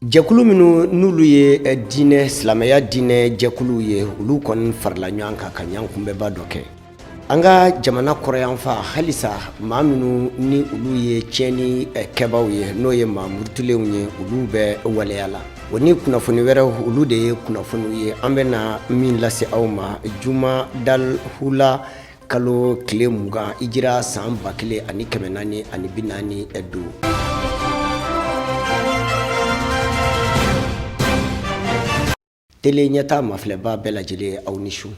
Jɛkulu minnu n'ulu ye diinɛ silamɛya diinɛ jɛkulu ye olu kɔni farala ɲɔgɔn kan ka ɲɔgɔn kunbɛba dɔ kɛ. An ka jamana kɔrɔyanfa halisa maa minnu ni olu ye tiɲɛni kɛbaw ye n'o ye maa murutilenw ye olu bɛ waleya la. O ni kunnafoni wɛrɛw olu de ye kunnafoniw ye an bɛna min lase aw ma juma dal hula kalo tile 20 hijira san 1445. Tele ɲɛta mafilɛba bɛɛ lajɛlen aw ni su.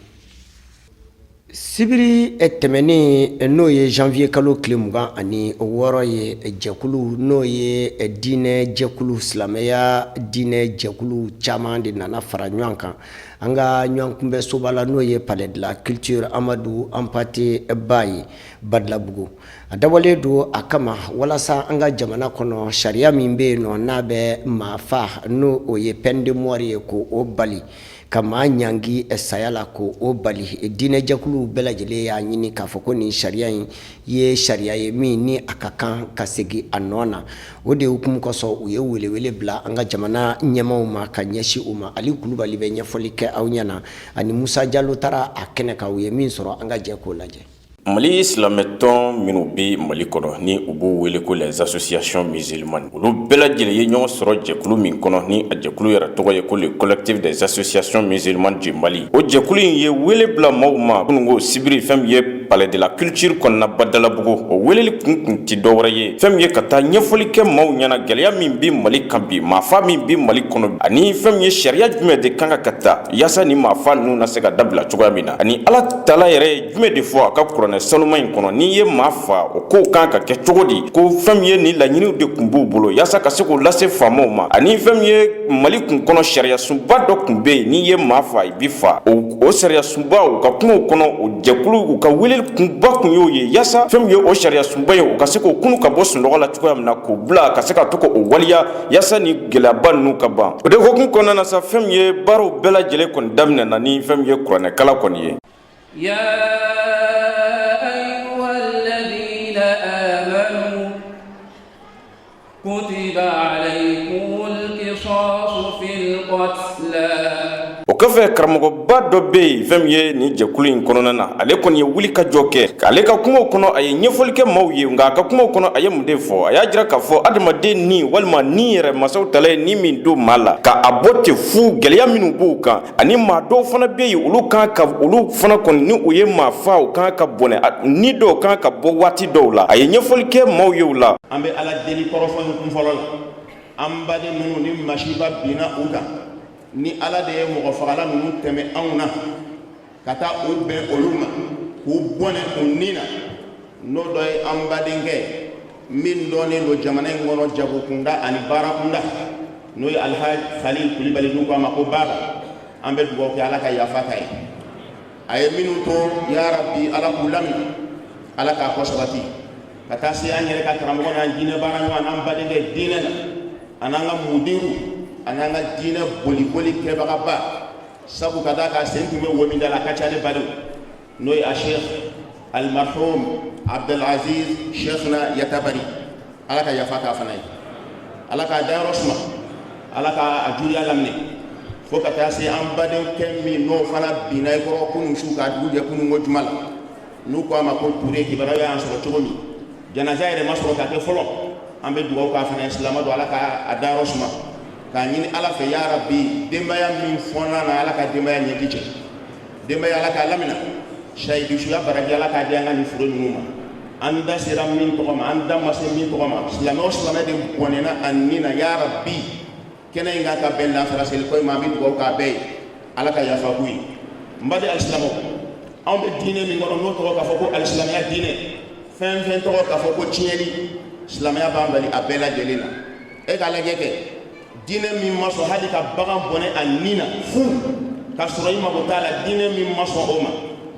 Sibiri tɛmɛnen n'o ye janvier kalo tile 26 ye jɛkulu n'o ye diinɛ jɛkulu silamɛya diinɛ jɛkulu caman de nana fara ɲɔgɔn kan an ka ɲɔgɔn kunbɛ soba la n'o ye palais de la culture Amadu Hampâté Bâ Badalabugu. A dabɔlen don a kama walasa an ka jamana kɔnɔ sariya min bɛ yen nɔ n'a bɛ maa fa n'o o ye peine de mort ye ko o bali ka maa ɲangi saya la ko o bali. Diinɛ jɛkulu bɛɛ lajɛlen y'a ɲini k'a fɔ ko nin sariya in ye sariya ye min ni a ka kan ka segin a nɔ na. O de hukumu kɔsɔn u ye welewele bila an ka jamana ɲɛmaw ma ka ɲɛsin u ma. Ali Kulubali bɛ ɲɛfɔli kɛ aw ɲɛna ani Musa Jalo taara a kɛnɛ kan u ye min sɔrɔ an ka jɛ k'o lajɛ. Mali silamɛtɔn minnu bɛ Mali kɔnɔ ni u b'u wele ko les associations musulmanes olu bɛɛ lajɛlen ye ɲɔgɔn sɔrɔ jɛkulu min kɔnɔ ni a jɛkulu yɛrɛ tɔgɔ ye ko le collectif des associations musulmanes du Mali. O jɛkulu in ye wele bila maaw ma minnu ko sibiri fɛn min ye palais de la culture kɔnɔna Badalabugu. O weleli kun ti dɔwɛrɛ ye fɛn min ye ka taa ɲɛfɔli kɛ maaw ɲɛna gɛlɛya min bɛ Mali kan bi maafa min bɛ Mali kɔnɔ ani fɛn min ye sariya jumɛn de kan ka taa yaasa ni maafa ninnu na se ka dabila cogoya min na ani Ala Taala yɛrɛ ye jumɛn de fɔ a ka kuranɛ sanuma in kɔnɔ n'i ye maa fa o kow kan ka kɛ cogo di ko fɛn min ye ni laɲiniw de kun b'u bolo yaasa ka se k'o lase faamaw ma ani fɛn min ye Mali kun kɔnɔ sariya sunba dɔ kun bɛ yen n'i ye maa fa i bi fa o sariya sunba u ka kumaw kɔnɔ o jɛkulu u ka weleli kunba kun y'o ye yaasa fɛn min ye o sariya sunba ye u ka se k'o kunu ka bɔ sunɔgɔ la cogoya min na k'o bila ka se ka to k'o waliya yaasa ni gɛlɛyaba ninnu ka ban. O de hokumu kɔnɔna na sa fɛn min ye baaraw bɛɛ lajɛlen kɔni daminɛna ni fɛn min ye kuranɛkala kɔni ye. كتب عليكم القصاص في القتلى. O kɔfɛ karamɔgɔba dɔ bɛ yen fɛn min ye nin jɛkulu in kɔnɔna na ale kɔni ye wuli ka jɔ kɛ ale ka kumaw kɔnɔ a ye ɲɛfɔli kɛ maaw ye nka a ka kumaw kɔnɔ a ye mun de fɔ a y'a jira k'a fɔ adamaden ni walima ni yɛrɛ masaw tala ye ni min don maa la ka a bɔ ten fu gɛlɛya minnu b'u kan ani maa dɔw fana bɛ yen olu fana kɔni ni u ye maa fa u kan ka bɔnɛ ni dɔw kan ka bɔ waati dɔw la a ye ɲɛfɔli kɛ maaw ye o la. An bɛ Ala deli kɔrɔfɔli kun fɔlɔ la an baden minnu ni masiba binna u kan ni Ala de ye mɔgɔ fagala ninnu tɛmɛ anw na ka taa o bɛn olu ma k'u bɔnɛ u ni na n'o dɔ ye an badenkɛ min dɔnnen don jamana in kɔnɔ jagokunda ani baarakunda n'o ye Alhaji Khalil Kulibali n'u k'a ma ko Baba an bɛ dugawu kɛ Ala ka yafa k'a ye a ye minnu to yarabi Ala k'u lamɛn Ala k'a kɔ sabati ka taa se an yɛrɛ ka karamɔgɔ n'an diinɛ baara ɲɔgɔn n'an badenkɛ diinɛ na an'an ka mudiru an'an ka diinɛ boli kɛbagaba sabu ka daa ka sen tun bɛ wominda la a ka ca ne badenw n'o ye a Sheikh Almarhum Abdelaziz Cheikhna Yatabari Ala ka yafa k'a fana ye Ala k'a dayɔrɔ suma Ala k'a juguya laminɛ fo ka taa se an badenkɛ min n'o fana binna i kɔrɔ kunun su k'a dugu jɛ kunun ko juma la n'u ko a ma ko Ture kibaruya y'an sɔrɔ cogo min janaza yɛrɛ ma sɔrɔ ka kɛ fɔlɔ an bɛ dugawu k'a fana ye silamɛ don Ala k'a dayɔrɔ suma k'a ɲini Ala fɛ ya Rabbi denbaya min fɔnna na Ala ka denbaya ɲɛji cɛ denbaya Ala k'a lamina shahidu suya baraji Ala k'a di an ka nin foro ninnu ma an da sera min tɔgɔ ma an da ma se min tɔgɔ ma silamɛ o silamɛ de bɔnɛna a nin na ya Rabbi kɛnɛ in ka ka bɛn lansara seli ko ma an bɛ dugawu k'a bɛɛ ye Ala ka yafa k'u ye n badi alisilamɛw anw bɛ diinɛ min kɔnɔ n'o tɔgɔ k'a fɔ ko alisilamɛya diinɛ fɛn fɛn tɔgɔ k'a fɔ ko tiɲɛli silamɛya b'an bali a bɛɛ lajɛlen na e k'a lajɛ kɛ diinɛ min ma sɔn hali ka bagan bɔnɛ a nin na fu ka sɔrɔ i mago t'a la diinɛ min ma sɔn o ma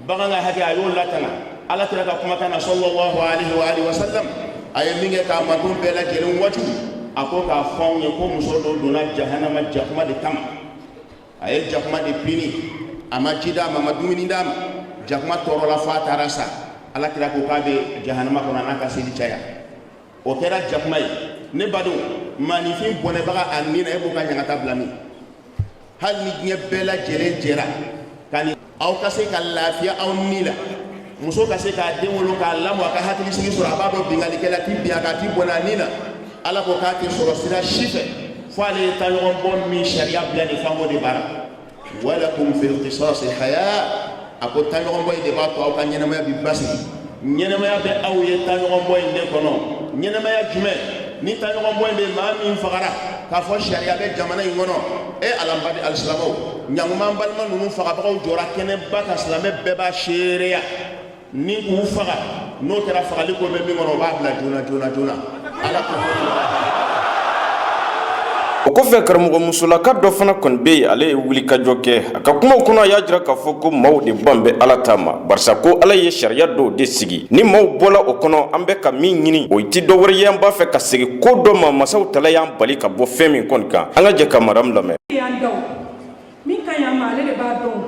bagan ka hakɛ a y'o latanga ala kira ka kuma kana sallallahu alaihi wa sallam ay minge ka matum bela jelun waju ako ka fon ye ko muso do dona jahannama jakuma de tam ay jakuma de pini ama jida ama dumini dama jakuma toro la fatara sa ala kira ko ka be jahannama ko na ka sidi chaya o kera jakuma ne badu manifin bone baga annina e bo ka nyanga tablami hal ni nye bela jele jera kani aw ka se ka lafiya aw nila muso ka se ka denwolo ka lamu ka hakili sigi sura bado bingali kala tibia ka tibona nila ala ko ka ke sura sira shife fale ta yon bon mi sharia bien ni fango de bara walakum fil qisas haya ako ta yon boy de ba to aw ka nyena ma bi basi nyena ma be aw ye ta yon boy de kono nyena ma jume ni ta yon boy be ma min fagara ka fo sharia be jamana ngono e alambadi alislamo nyanguma balma nunu faga bagaw jora kene baka islamé beba sheria ni ku faga no kera fagali ko be mi ngono ba bla jona ala ko o ko fe karamugo musulaka do fana kon be ale wuli ka joke aka kuma kuno ya jira ka foko mawde bambe ala tama barsa ko ala ye sharia do de sigi ni maw bola o kono ambe ka min nyini o ti do wori yamba fe ka sigi ko do ma masaw tala yam bali ka bo femi kon kan anga je kamaram lame min ka yama ale de ba don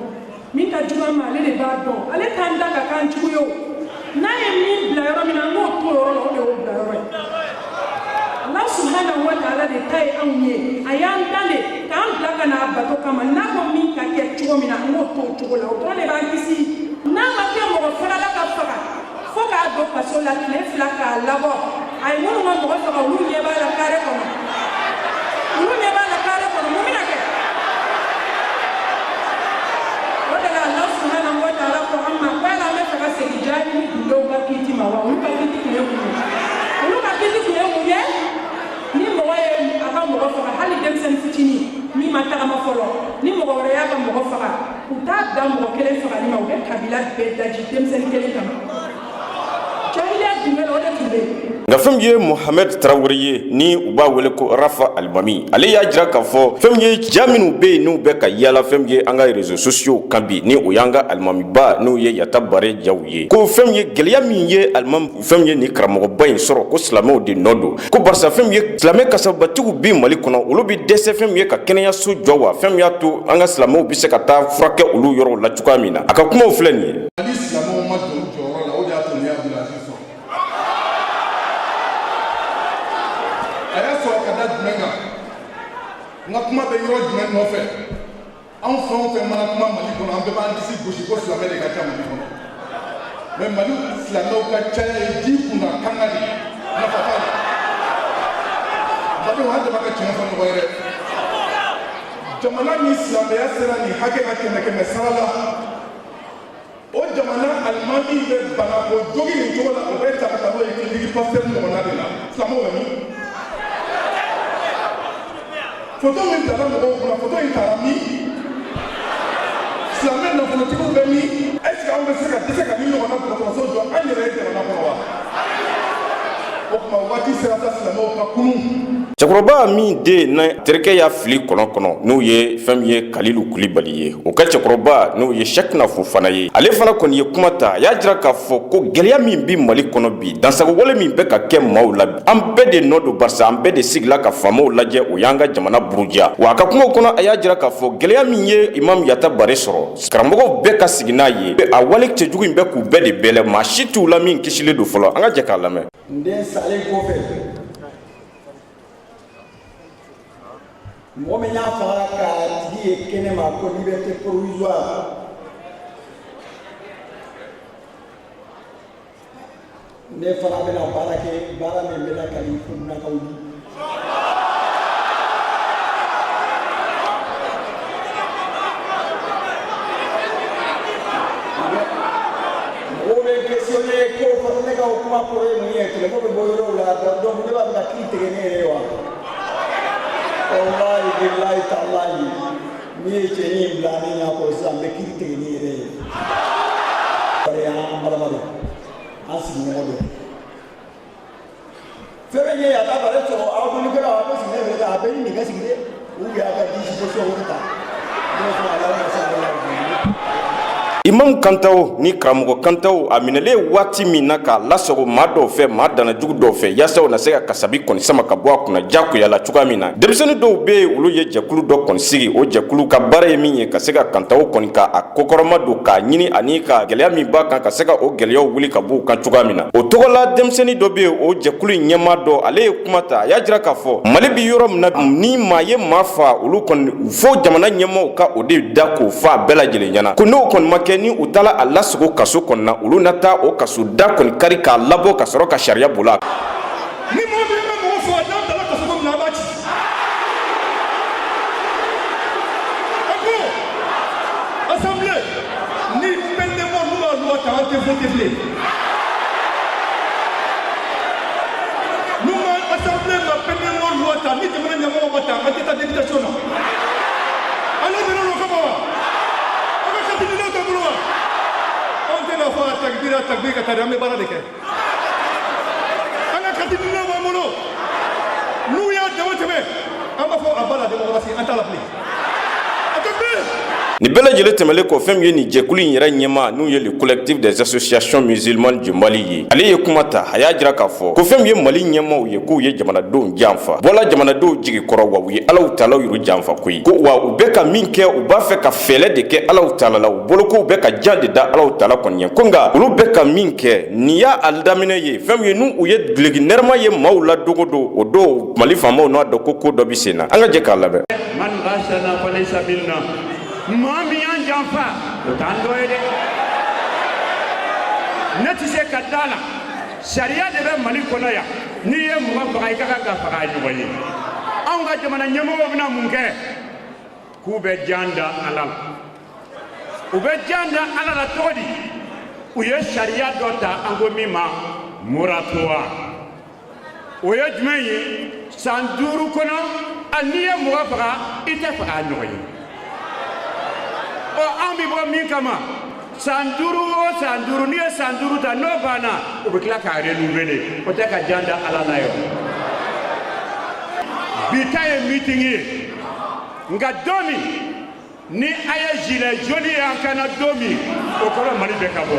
min ka juma ma ale de ba don ale kan da ka kan juyo na ye min bla yoro min ngo to yoro lo de o bla yoro Allah subhanahu wa ta'ala de tay amye ayan dale kan bla kana bato kama na ko min ka ke chugo min ngo to chugo la o to le ba kisi na ma ke mo fara la ka fara fo ka do paso la le fla ka labo ay mo mo mo fara lu ye ba la kare ko lu ye ba la kare ko mo mina ke Allah subhanahu wa ta'ala ko amma kwala me faka se dijani ndo ga kiti mawa ulu ka kiti kuye muye ni mo waye aka mo faka hali dem sen fitini ni mataka ma folo ni mo gore ya ka mo faka uta da mo kele faka ni ma o kabila be daji dem sen kele kam jahiliya dingelo de tube nga fem ye Mohamed Traoré ni uba wele ko Rafa Albami ale ya jira ka fo fem ye jaminu be no be ka yala fem ye anga réseaux sociaux kambi ni o yanga Almami ba no ye yata bare jawye ko fem ye geliya min ye almam fem ye ni karamo bayin soro ko slamo de nodo ko barsa fem ye slame kasabatu bi mali kono ulu bi dese fem ye ka kenya su jowa fem ya to anga slamo bi se ka ta frake ulu yoro la tukamina aka kuma ofleni ali slamo ma do joro la o ja to ni abdulaziz nga kuma be yoro jumɛn nɔfɛ an fɛn o fɛn mana kuma mali kɔnɔ an bɛɛ b'an disi gosi ko silamɛ de ka ca mali kɔnɔ mais mali silamɛw ka caya ye di kunna kanga de nafa t'a la bawo an dama ka tiɲɛ fɔ ɲɔgɔn ye dɛ jamana ni silamɛya sera nin hakɛ ka kɛmɛ sara la o jamana alimami bɛ bana o jogi nin cogo la o bɛ ta ka taa n'o ye kiligi pasitɛri ɲɔgɔnna de la silamɛw bɛ min foto min tara mɔgɔw kunna foto in tara min silamɛ nafolotigiw bɛ min est ce que anw bɛ se ka dɛsɛ ka nin ɲɔgɔnna dɔgɔtɔrɔso jɔ an yɛrɛ ye jamana kɔnɔ wa o tuma waati sera sa silamɛw ka kunun cɛkɔrɔba min den na terikɛ y'a fili kɔnɔ n'o ye fɛn ye Kalilu Kulibali ye o ka cɛkɔrɔba n'o ye Shekina Fofana ye ale fana kɔni ye kuma ta a y'a jira k'a fɔ ko gɛlɛya min bi Mali kɔnɔ bi dansago wale min bɛ ka kɛ maaw la an bɛɛ de nɔ don barisa an bɛɛ de sigila ka faamaw lajɛ o y'an ka jamana buruja wa a ka kumaw kɔnɔ a y'a jira k'a fɔ gɛlɛya min ye Imam Yata Bare sɔrɔ karamɔgɔw bɛɛ ka sigi n'a ye a wale cɛjugu in bɛ k'u bɛɛ de bɛlɛ maa si t'u la min kisilen don fɔlɔ an ka jɛ k'a lamɛn. nden salen kɔfɛ mɔgɔ min y'a faga k'a tigi ye kɛnɛ ma ko liberté provisoire ne fana bɛna baara kɛ baara min bɛna kali furuɲakaw ye mɔgɔw bɛ questionné ko fana ne ka o kuma kɔrɔ ye mun ye kɛlɛko bɛ bɔ yɔrɔw la donc ne b'a fɛ ka kiiri tigɛ ne yɛrɛ ye wa wallahi billahi tallahi ni ye cɛnin bila ne ɲɛ kɔrɔ sisan n bɛ kiiri tigɛ ne yɛrɛ ye bari an balima don an sigiɲɔgɔn don fɛn bɛ ye Yata Bare sɔrɔ aw dɔnnikɛlaw aw bɛ sigi ne fɛ a bɛɛ ni nin ka sigi dɛ u bɛ a ka disposition o de ta ne fana ala ma se ka imam kantaw ni karamɔgɔ kantaw a minɛlen waati min na k'a lasago maa dɔw fɛ maa dana jugu dɔw fɛ yaasa o na se ka kasabi kɔni sama ka bɔ a kunna jagoya la cogoya min na denmisɛnnin dɔw bɛ yen olu ye jɛkulu dɔ kɔni sigi o jɛkulu ka baara ye min ye ka se ka kantaw kɔni ka a kokɔrɔma don k'a ɲini ani ka gɛlɛya min b'a kan ka se ka o gɛlɛyaw wuli ka bɔ u kan cogoya min na o tɔgɔla denmisɛnnin dɔ bɛ yen o jɛkulu in ɲɛmaa dɔ ale ye kuma ta a y'a jira k'a fɔ mali bi yɔrɔ min na ni maa ye maa fa olu kɔni fo jamana ɲɛmaaw ka o de da k'o fɔ a bɛɛ lajɛlen ɲɛna ko n'o kɔni ma kɛ ni u taala a lasago kaso kɔnɔ na olu na taa o kaso da kɔni kari k'a labɔ ka sɔrɔ ka sariya bolo a ni mɔgɔ min bɛ mɔgɔ fɔ n'a taara kaso ko mina a b'a ci a ko assemblée ni pɛndɛnma n'u b'a loi ta an tɛ voter bilen n'u ma assemblée ma pɛndɛnma loi ta ni jamana ɲɛmɔgɔ ma ta an tɛ taa députation na ala donna o kama wa a ka katiminaw tɛ bolo wa anw tɛna fɔ a takbir ka taa dɛ an bɛ baara de kɛ an ka katiminaw b'an bolo n'u y'a dama tɛmɛ an b'a fɔ a ba la démocratie an t'a la bilen a takbir. ni bɛɛ lajɛlen tɛmɛlen kɔ fɛn min ye nin jɛkulu in yɛrɛ ɲɛmaa n'u ye le collectif des associations musulmanes du Mali ye ale ye kuma ta a y'a jira k'a fɔ ko fɛn min ye Mali ɲɛmaaw ye k'u ye jamanadenw janfa bɔla jamanadenw jigi kɔrɔ wa u ye Alahu Taala yɛrɛ janfa koyi ko wa u bɛ ka min kɛ u b'a fɛ ka fɛɛrɛ de kɛ Alahu Taala la u bolo k'u bɛ ka jan de da Alahu Taala kɔni ɲɛ ko nka olu bɛ ka min kɛ nin y'a daminɛ ye fɛn min ye n'u u ye duloki nɛrɛma ye maaw la dogo don o don Mali faamaw n'a dɔn ko dɔ bɛ sen na an ka jɛ k'a labɛn. man ghashana falaysa minna maa min y'an janfa o t'an dɔ ye dɛ ne tɛ se ka da la sariya de bɛ Mali kɔnɔ yan n'i ye mɔgɔ faga i ka kan ka faga a ɲɔgɔn ye anw ka jamana ɲɛmɔgɔw bɛna mun kɛ k'u bɛ jan da Ala la u bɛ jan da Ala la cogo di u ye sariya dɔ ta an ko min ma moratoire o ye jumɛn ye san 5 kɔnɔ hali n'i ye mɔgɔ faga i tɛ faga a ɲɔgɔn ye an bɛ bɔ min kama san 5 o san 5 n'i ye san 5 ta n'o banna u bɛ tila k'a renouveler o tɛ ka jan da Ala la yɔrɔ bi ta ye meeting ye nka don min ni a ye gilet jaune ye an kana don min o kɔrɔ Mali bɛ ka bɔ.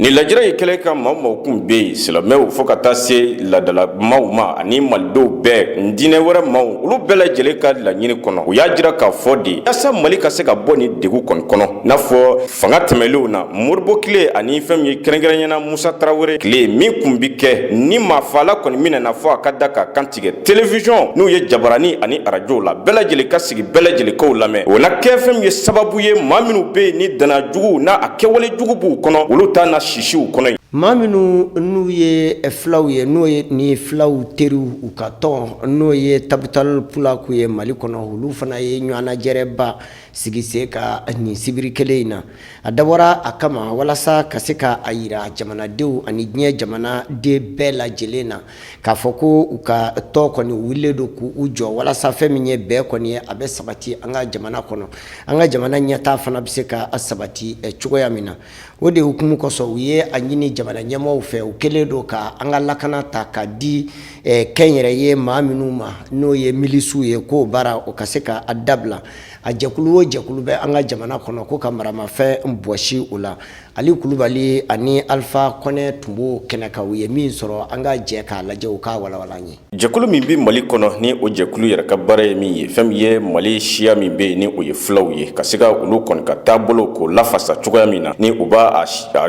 ni lajɛrɛ ye kɛlɛ ka maaw kun bɛ yen silamɛw fo ka taa se ladala maaw ma ani malidenw bɛɛ diinɛ wɛrɛ maaw olu bɛɛ lajɛlen ka laɲini kɔnɔ u y'a jira k'a fɔ de yaasa Mali ka se ka bɔ ni degun kɔni kɔnɔ n'a fɔ fanga tɛmɛlenw na Modibo tile ani fɛn min ye kɛrɛnkɛrɛnɲɛna Musa Tarawele tile min kun bi kɛ ni maafala kɔni minɛna fɔ a ka da ka kantigɛ télévision n'u ye jabarani ani arajow la bɛɛ lajɛlen ka sigi bɛɛ lajɛlen k'o lamɛn o na kɛ fɛn min ye sababu ye maa minnu bɛ yen ni dana jugu n'a a kɛwale jugu b'u kɔnɔ olu ta na sisiw kɔnɔ. maa minnu n'u ye filaw ye n'o ye ni filaw teriw u ka tɔn n'o ye Tabutal Pulaku ye Mali kɔnɔ olu fana ye ɲɔgɔnnajɛrɛba sigi sen ka nin sibiri kelen in na a dabɔra a kama walasa ka se ka a yira jamanadenw ani diɲɛ jamanaden bɛɛ lajɛlen na k'a fɔ ko u ka tɔ kɔni wililen don k'u jɔ walasa fɛn min ye bɛɛ kɔni ye a bɛ sabati an ka jamana kɔnɔ an ka jamana ɲɛtaa fana bɛ se ka sabati cogoya min na o de hukumu kɔsɔn u ye a ɲini jamana ɲɛmaaw fɛ u kɛlen don ka an ka lakana ta ka di kɛnyɛrɛye maa minnu ma n'o ye milisiw ye k'o baara o ka se ka a dabila a jɛkulu o jɛkulu bɛ an ka jamana kɔnɔ ko ka maramafɛn bɔsi o la Ali Kulubali ani Alpha Kɔnɛ tun b'o kɛnɛ kan u ye min sɔrɔ an ka jɛ k'a lajɛ u k'a walawala an ye. Jɛkulu min bɛ Mali kɔnɔ ni o jɛkulu yɛrɛ ka baara ye min ye fɛn min ye Mali siya min bɛ yen ni o ye filaw ye ka se ka olu kɔni ka taabolo k'o lafasa cogoya min na ni u b'a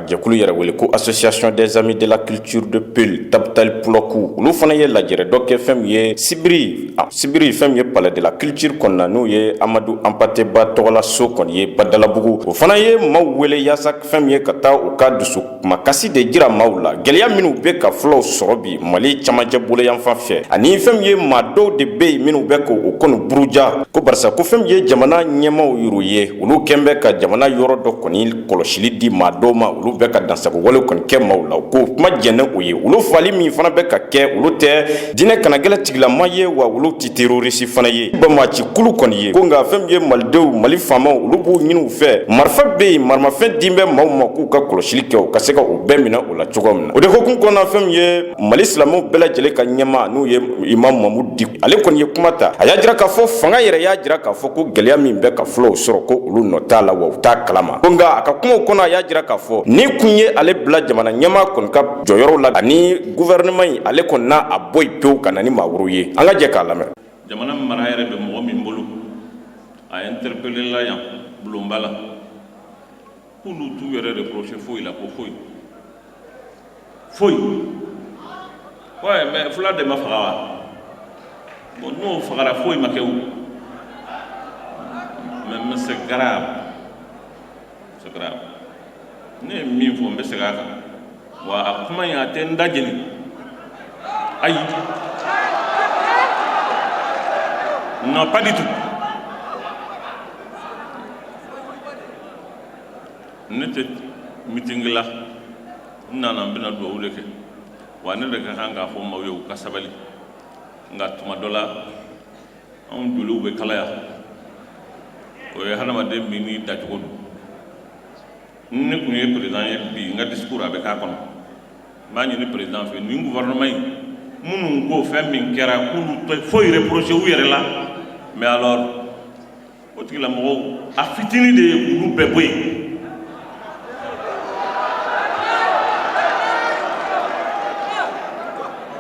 jɛkulu yɛrɛ wele ko association des amis de la culture de Peul Tabutal Pulaku olu fana ye lajɛrɛ dɔ kɛ fɛn min ye Sibiri fɛn min ye palais de la culture kɔnɔna n'o ye Amadu Ampateba tɔgɔla so kɔni ye Badalabugu o fana ye maaw wele yaasa fɛn min ye ka taa u ka dusu makasi de jira maaw la gɛlɛya minnu bɛ ka fulaw sɔrɔ bi Mali camancɛ bolo yan fan fɛ ani fɛn min ye maa dɔw de bɛ yen minnu bɛ k'o kɔni buruja ko barisa ko fɛn min ye jamana ɲɛmaaw yɛrɛ ye olu kɛn bɛ ka jamana yɔrɔ dɔ kɔni kɔlɔsili di maa dɔw ma olu bɛ ka dansago wale kɔni kɛ maaw la ko kuma jɛnɛ o ye olu fali min fana bɛ ka kɛ olu tɛ diinɛ kanagɛlɛ tigilama ye wa olu tɛ terroriste fana ye bamaci kulu kɔni ye ko nka fɛn min ye malidenw Mali faamaw olu b'u ɲini u fɛ marifa bɛ yen maramafɛn di bɛ maaw ma k'u ka kɔlɔsili kɛ u ka se ka o bɛɛ minɛ o la cogo min na. O de hokumu kɔnɔna fɛn min ye Mali silamɛw bɛɛ lajɛlen ka ɲɛmaa n'u ye Imam Mamudu Diko ale kɔni ye kuma ta a y'a jira k'a fɔ fanga yɛrɛ y'a jira k'a fɔ ko gɛlɛya min bɛ ka fulaw sɔrɔ ko olu nɔ t'a la wa u t'a kalama ko nka a ka kumaw kɔnɔ a y'a jira k'a fɔ ni kun ye ale bila jamana ɲɛmaa kɔni ka jɔyɔrɔ la ani gouvernement in ale kɔni n'a a bɔ yen pewu ka na ni maa wɛrɛw ye an ka jɛ k'a lamɛn. Jamana mara yɛrɛ bɛ mɔgɔ min bolo a interpellé la yan Bulonba la k'olu t'u yɛrɛ reproché foyi la ko foyi ouais mais fula de ma faga wa bon n'o fagara foyi ma kɛ o mais c'est grave ne ye min fɔ n bɛ segin a kan wa a kuma in a tɛ n da jeni ayi non pas du tout ne tɛ meeting la n nana n bɛna dugawu de kɛ wa ne de ka kan k'a fɔ maaw ye u ka sabali nka tuma dɔ la anw joliw bɛ kalaya o ye hadamaden min ni dacogo don ne kun ye président ye bi n ka discours a bɛ k'a kɔnɔ n b'a ɲini président fɛ nin gouvernement in minnu ko fɛn min kɛra k'olu tɛ foyi reproché u yɛrɛ la mais alors o tigilamɔgɔw a fitini de ye olu bɛɛ bɔ yen.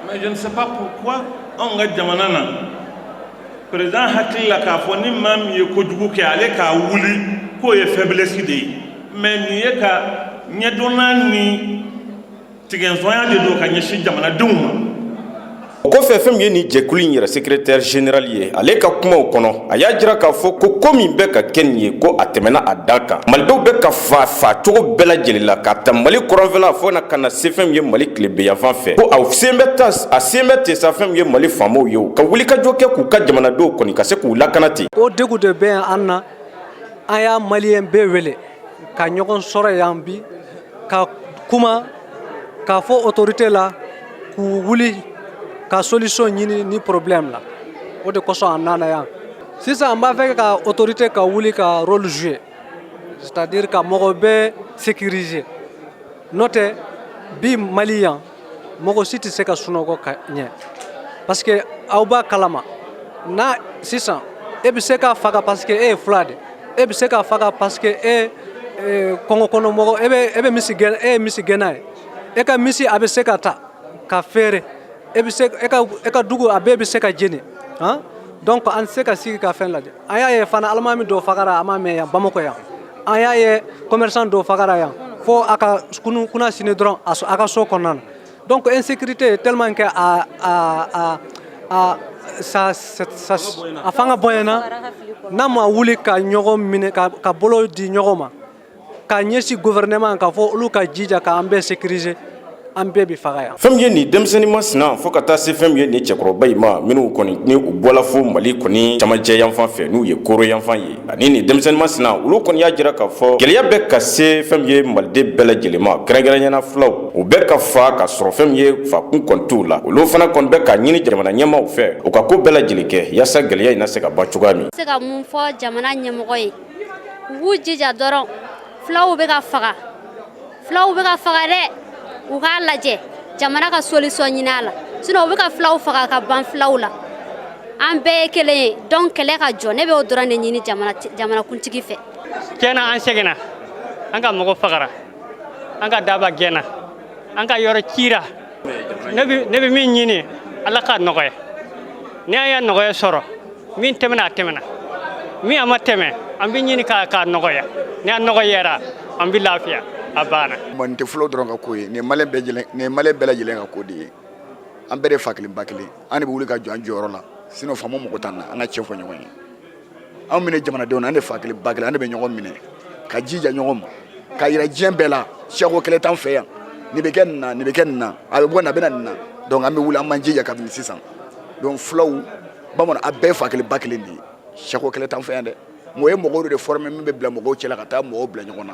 Mais je ne sais pas pourquoi on ga jamana na président hakili la k'a fɔ ni maa min ye kojugu kɛ ale k'a wuli k'o ye faiblesse de ye mais nin ye ka ɲɛdɔnna ni tigɛnzɔnya de don ka ɲɛsin jamanadenw ma. O kɔfɛ fɛn min ye nin jɛkulu in yɛrɛ secrétaire général ye ale ka kumaw kɔnɔ a y'a jira k'a fɔ ko min bɛ ka kɛ nin ye ko a tɛmɛna a da kan malidenw bɛ ka fa cogo bɛɛ lajɛlen la ka ta Mali kɔrɔnfɛla fo na ka na se fɛn min ye Mali tilebiyanfan fɛ ko a sen bɛ ten sa fɛn min ye Mali faamaw ye ka wulikajɔ kɛ k'u ka jamanadenw kɔni ka se k'u lakana ten. O degun de bɛ an na an y'a maliyɛn bɛɛ wele ka ɲɔgɔn sɔrɔ yan bi ka kuma k'a fɔ autorité la k'u wuli ka solution ɲini ni problème la o de kosɔn an nana yan sisan an b'a fɛ ka autorité ka wuli ka rôle jouer c'est-à-dire ka mɔgɔ bɛɛ sécuriser n'o tɛ bi Mali yan mɔgɔ si tɛ se ka sunɔgɔ ka ɲɛ parce que aw b'a kalama na sisan e bɛ se k'a faga parce que e ye fula de e bɛ se k'a faga parce que kɔngɔkɔnɔmɔgɔ e bɛ misi gɛn e ye misi gɛnna ye e ka misi a bɛ se ka ta ka feere e ka dugu a bɛɛ bɛ se ka jeni han donc an tɛ se ka sigi ka fɛn lajɛ an y'a ye fana alimami dɔw fagara an m'a mɛn yan Bamakɔ yan an y'a ye commerçant dɔw fagara yan fo a ka kuna sini dɔrɔn a ka so kɔnɔna na donc insécurité tellement que a fanga bonyana n'a ma wuli ka ɲɔgɔn minɛ ka bolo di ɲɔgɔn ma ka ɲɛsin gouvernement k'a fɔ olu ka jija k'an bɛɛ sécuriser an bɛɛ bɛ faga yan. Fɛn min ye nin denmisɛnnin masina fo ka taa se fɛn min ye nin cɛkɔrɔba in ma minnu kɔni ni u bɔla fo Mali kɔni camancɛ yanfan fɛ n'u ye koro yanfan ye ani nin denmisɛnnin masina olu kɔni y'a jira k'a fɔ gɛlɛya bɛ ka se fɛn min ye maliden bɛɛ lajɛlen ma kɛrɛnkɛrɛnɲɛna fulaw u bɛ ka fa ka sɔrɔ fɛn min ye fakun kɔni t'u la olu fana kɔni bɛ ka ɲini jamana ɲɛmaaw fɛ u ka ko bɛɛ lajɛlen kɛ yaasa gɛlɛya in na se ka ban cogoya min. Se ka mun fɔ jamana ɲɛmɔgɔ ye u b'u jija dɔrɔn fulaw bɛ ka faga dɛ u k'a lajɛ jamana ka solution ɲini a la sinon u bɛ ka fulaw faga ka ban fulaw la an bɛɛ ye kelen ye donc kɛlɛ ka jɔ ne bɛ o dɔrɔn de ɲini jamanakuntigi fɛ. Tiɲɛna an seginna an ka mɔgɔ fagara an ka daba gɛnna an ka yɔrɔ cira ne bɛ min ɲini Ala ka nɔgɔya ni an ye nɔgɔya sɔrɔ min tɛmɛna a tɛmɛna min a ma tɛmɛ an bɛ ɲini k'a nɔgɔya ni a nɔgɔyara an bɛ lafiya a banna. Nin tɛ fulaw dɔrɔn ka ko ye nin ye Maliyɛn bɛɛ lajɛlen ka ko de ye an bɛɛ de fa kelen ba kelen an de bɛ wuli ka jɔ an jɔyɔrɔ la sinon faama mɔgɔ t'an na an ka tiɲɛ fɔ ɲɔgɔn ye anw minɛ jamanadenw na an de fa kelen ba kelen an de bɛ ɲɔgɔn minɛ ka jija ɲɔgɔn ma ka yira diɲɛ bɛɛ la siyako kɛlɛ t'an fɛ yan nin bɛ kɛ nin na nin bɛ kɛ nin na a bɛ bɔ nin a bɛ na nin na donc an bɛ wuli an b'an jija kabini sisan donc fulaw bamanan a bɛɛ fa kelen ba kelen de ye siyako kɛlɛ t'an fɛ yan dɛ mɔgɔ ye mɔgɔw de former min bɛ bila mɔgɔw cɛla ka taa mɔgɔw bila ɲɔgɔn na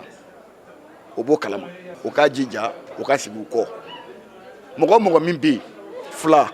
o b'o kalama o k'a jija o k'a sigi u kɔ mɔgɔ min bɛ yen fula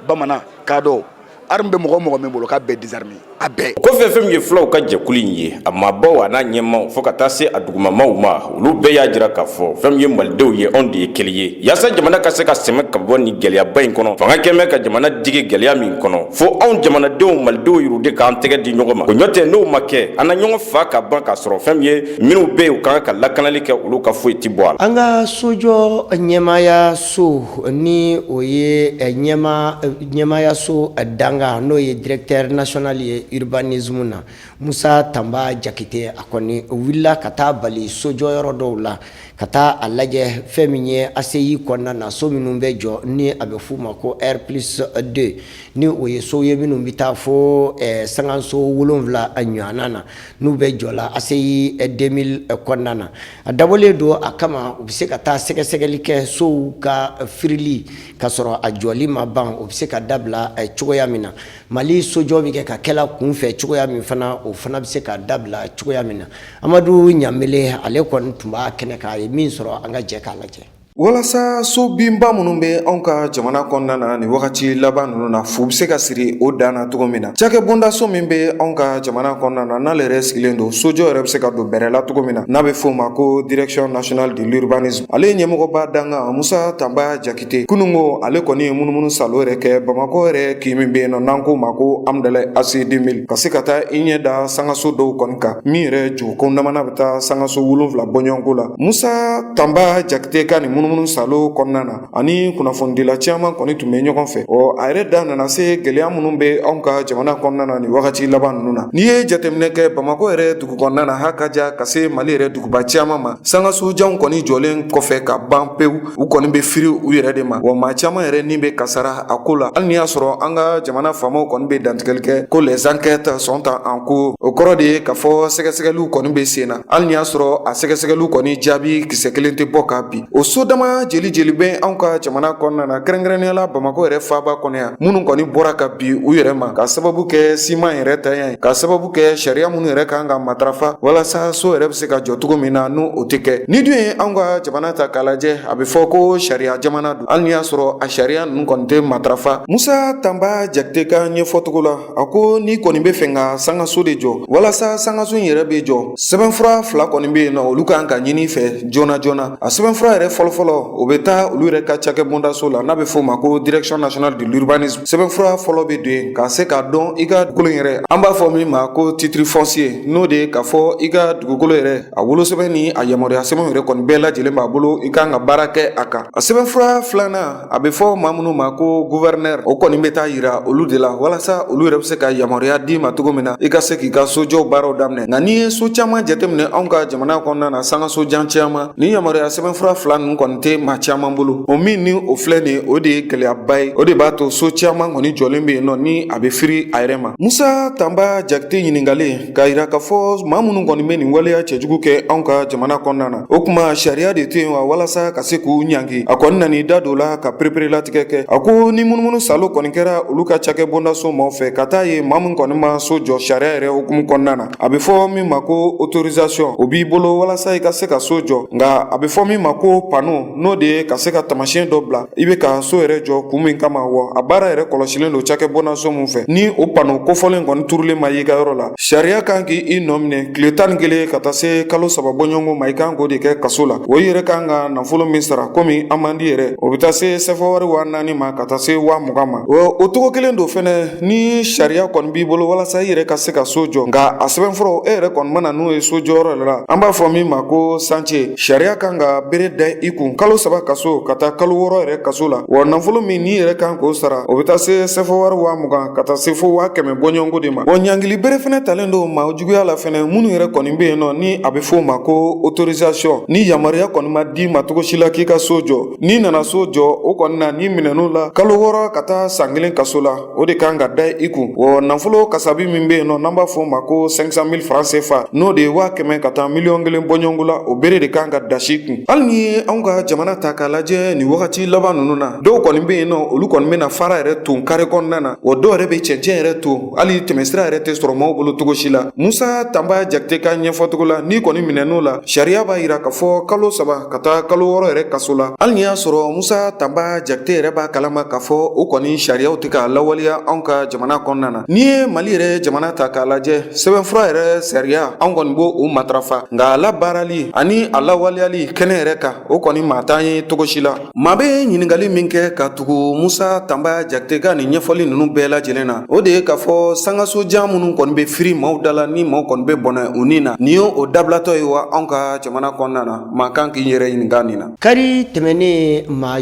bamanan kadɔ arme bɛ mɔgɔ min bolo k'a bɛɛ désarmer a bɛɛ. Kɔfɛ fɛn min ye fulaw ka jɛkulu in ye a maabaw a n'a ɲɛmaw fo ka taa se a dugumamaw ma olu bɛɛ y'a jira k'a fɔ fɛn min ye malidenw ye anw de ye kelen ye yaasa jamana ka se ka sɛmɛ ka bɔ ni gɛlɛyaba in kɔnɔ fanga kɛmɛ ka jamana digi gɛlɛya min kɔnɔ fo anw jamanadenw malidenw yir'u k'an tɛgɛ di ɲɔgɔn ma o ɲɔtɛ n'o ma kɛ an na ɲɔgɔn fa ka ban k'a sɔrɔ fɛn min ye minnu bɛ yen u kan ka lakanali kɛ olu ka foyi ti bɔ a la. An ka sojɔ ɲɛmaya so ni o ye ɲɛmaya so danga n'o ye directeur national ye urbanisme na Musa Tamba Jakite a kɔni wulila ka taa bali sojɔyɔrɔ dɔw la ka taa a lajɛ fɛn min ye ACI kɔnɔna na so minnu bɛ jɔ ni a bɛ f'u ma ko R+2 ni o ye so ye minnu bɛ taa fo sangaso 7 ɲɔgɔnna na n'u bɛ jɔ la ACI 2000 kɔnɔna na a dabɔlen don a kama u bɛ se ka taa sɛgɛsɛgɛli kɛ sow ka firili ka sɔrɔ a jɔli ma ban o bɛ se ka dabila cogoya min na Mali sojɔ bɛ kɛ ka kɛla kunfɛ cogoya min fana o fana bɛ se ka dabila cogoya min na Amadu Ɲamele ale kɔni tun b'a kɛnɛ kan a ye min sɔrɔ an ka jɛ k'a lajɛ. Walasa so binba minnu bɛ anw ka jamana kɔnɔna na nin wagati laban ninnu na fu bɛ se ka siri o dan na cogo min na cakɛ bonda so min bɛ anw ka jamana kɔnɔna na n'ale yɛrɛ sigilen don sojɔ yɛrɛ bɛ se ka don bɛrɛ la cogo min na n'a bɛ f'o ma ko direction nationale de l'urbanisme ale ɲɛmɔgɔba danga Musa Tamba Jakite kunungo ale kɔni ye munumunu salo yɛrɛ kɛ Bamakɔ yɛrɛ k'i min bɛ yen nɔ n'an ko ma ko Amdalaye AC 2000 ka se ka taa i ɲɛ da sangaso dɔw kɔni kan min yɛrɛ jogo namana bɛ taa sangaso 7 bɔɲɔgɔnko la Musa Tamba Jakite ka nin munumunu salo kɔnɔna na ani kunnafonidila caman kɔni tun bɛ ɲɔgɔn fɛ a yɛrɛ da nana se gɛlɛya minnu bɛ anw ka jamana kɔnɔna na nin wagati laban ninnu na n'i ye jateminɛ kɛ Bamakɔ yɛrɛ dugu kɔnɔna na hakaja ka se Mali yɛrɛ duguba caman ma sangasojanw kɔni jɔlen kɔfɛ ka ban pewu u kɔni bɛ firi u yɛrɛ de ma wa maa caman yɛrɛ ni bɛ kasara a ko la hali n'i y'a sɔrɔ an ka jamana faamaw kɔni bɛ dantigɛli kɛ ko les enquêtes sont en cours o kɔrɔ de ye k'a fɔ sɛgɛsɛgɛliw kɔni bɛ sen na hali n'i y'a sɔrɔ a sɛgɛsɛgɛliw kɔni jaabi kisɛ kelen tɛ bɔ k'a bin o so dama jeli bɛ anw ka jamana kɔnɔna na kɛrɛnkɛrɛnnenya Bamakɔ yɛrɛ faaba kɔnɔ yan minnu kɔni bɔra ka bi u yɛrɛ ma ka sababu kɛ siman yɛrɛ tanya ye ka sababu kɛ sariya minnu yɛrɛ kan ka matarafa walasa so yɛrɛ bɛ se ka jɔ cogo min na n'o o tɛ kɛ ni dun ye anw ka jamana ta k'a lajɛ a bɛ fɔ ko sariya jamana don hali n'i y'a sɔrɔ a sariya ninnu kɔni tɛ matarafa Musa Tamba Jakite ka ɲɛfɔcogo la a ko n'i kɔni bɛ fɛ ka sangaso de jɔ walasa sangaso in yɛrɛ bɛ jɔ sɛbɛnfura 2 kɔni bɛ yen nɔ olu kan ka ɲini fɛ joona joona a sɛbɛnfura yɛrɛ fɔlɔfɔlɔ o bɛ taa olu yɛrɛ ka cakɛ bondaso la n'a bɛ f'o ma ko direction nationale de l'urbanisme sɛbɛnfura fɔlɔ bɛ don yen ka se ka dɔn i ka dugukolo yɛrɛ an b'a fɔ min ma ko titre foncier n'o de ye k'a fɔ i ka dugukolo yɛrɛ a wolosɛbɛn ni a yamaruya sɛbɛn yɛrɛ kɔni bɛɛ lajɛlen b'a bolo i kan ka baara kɛ a kan a sɛbɛnfura 2nan a bɛ fɔ maa minnu ma ko gouverneur o kɔni bɛ taa yira olu de la walasa olu yɛrɛ bɛ se ka yamaruya d'i ma cogo min na i ka se k'i ka sojɔ baaraw daminɛ nka n'i ye so caman jateminɛ anw ka jamana kɔnɔna na sangasojan caman ni yamaruya sɛbɛnfura 2 ninnu kɔni tɛ maa caman bolo o min ni o filɛ nin o de ye gɛlɛyaba ye o de b'a to so caman kɔni jɔlen bɛ yen nɔ ni a bɛ firi a yɛrɛ ma Musa Tamba Jakite ɲininkali k'a yira k'a fɔ maa minnu kɔni bɛ nin waleya cɛjugu kɛ anw ka jamana kɔnɔna na o tuma sariya de tɛ yen wa walasa ka se k'u ɲangi a kɔni nan'i da don la ka pereperelatigɛ kɛ a ko ni munumunu salo kɔni kɛra olu ka cakɛ bondaso maaw fɛ ka taa ye maa min kɔni ma so jɔ sariya yɛrɛ hukumu kɔnɔna na a bɛ fɔ min ma ko autorisation o b'i bolo walasa i ka se ka so jɔ nka a bɛ fɔ min ma ko panneau n'o de ye ka se ka tamasiyɛn dɔ bila i bɛ ka so yɛrɛ jɔ kun min kama wa a baara yɛrɛ kɔlɔsilen don cakɛ bondaso min fɛ ni o panneau kofɔlen kɔni turulen ma i ka yɔrɔ la sariya kan k'i nɔ minɛ tile 11 ka taa se kalo 3 bɔɲɔgɔnko ma i kan k'o de kɛ kaso la o yɛrɛ kan ka nafolo min sara komi an man di yɛrɛ o bɛ taa se sɛfɛwari 4,000 ma ka taa se 20,000 ma o togo kelen don fɛnɛ ni sariya kɔni b'i bolo walasa i yɛrɛ ka se ka so jɔ nka a sɛbɛnfuraw e yɛrɛ kɔni mana n'o ye so jɔyɔrɔ la an b'a fɔ min ma ko santier sariya kan ka bere da i kun kalo 3 kaso ka taa kalo 6 yɛrɛ kaso la wa nafolo min n'i yɛrɛ kan k'o sara o bɛ taa se sɛfɛwari 20,000 ka taa se fo 100,000 bɔɲɔgɔnko de ma wa ɲangili bere fɛnɛ talen don maa juguya la fɛnɛ minnu yɛrɛ kɔni bɛ yen nɔ ni a bɛ f'o ma ko autorisation ni yamaruya kɔni ma di ma cogo si la k'i ka so jɔ n'i nana so jɔ o kɔni na n'i minɛn'o la kalo 6 ka taa san 1 kaso la o de kan ka da i kun wa nafolo kasabi min bɛ yen nɔ n'an b'a f'o ma ko 500,000 francs CFA n'o de ye 100,000 ka taa 1,000,000 bɔɲɔgɔnko la o bere de kan ka dasi kun hali ni ye anw ka ka jamana ta k'a lajɛ nin wagati laban ninnu na dɔw kɔni bɛ yen nɔ olu kɔni bɛna fara yɛrɛ ton kare kɔnɔna na wa dɔw yɛrɛ bɛ cɛncɛn yɛrɛ to hali tɛmɛsira yɛrɛ tɛ sɔrɔ maaw bolo cogo si la. Musa Tanba Jakite ka ɲɛfɔcogo la n'i kɔni minɛn'o la sariya b'a yira k'a fɔ kalo 3 ka taa kalo 6 yɛrɛ kaso la. Hali n'i y'a sɔrɔ Musa Tanba Jakite yɛrɛ b'a kalama k'a fɔ o kɔni sariyaw tɛ k'a lawaleya anw ka jamana kɔnɔna na. N'i ye Mali yɛrɛ jamana ta k'a lajɛ sɛbɛnfura yɛrɛ sariya anw kɔni b'o o matarafa nka a labaarali ani a lawaleyali kɛnɛ yɛrɛ kan o kɔni maa t'an ye cogo si la. Maa bɛ ɲininkali min kɛ ka tugu Musa Tanba Jakite ka nin ɲɛfɔli ninnu bɛɛ lajɛlen na o de ye k'a fɔ sangasojan minnu kɔni bɛ firi maaw da la ni maaw kɔni bɛ bɔnɛ u ni na nin ye o dabilatɔ ye wa anw ka jamana kɔnɔna na maa kan k'i yɛrɛ ɲininka nin na. Kari tɛmɛnen maa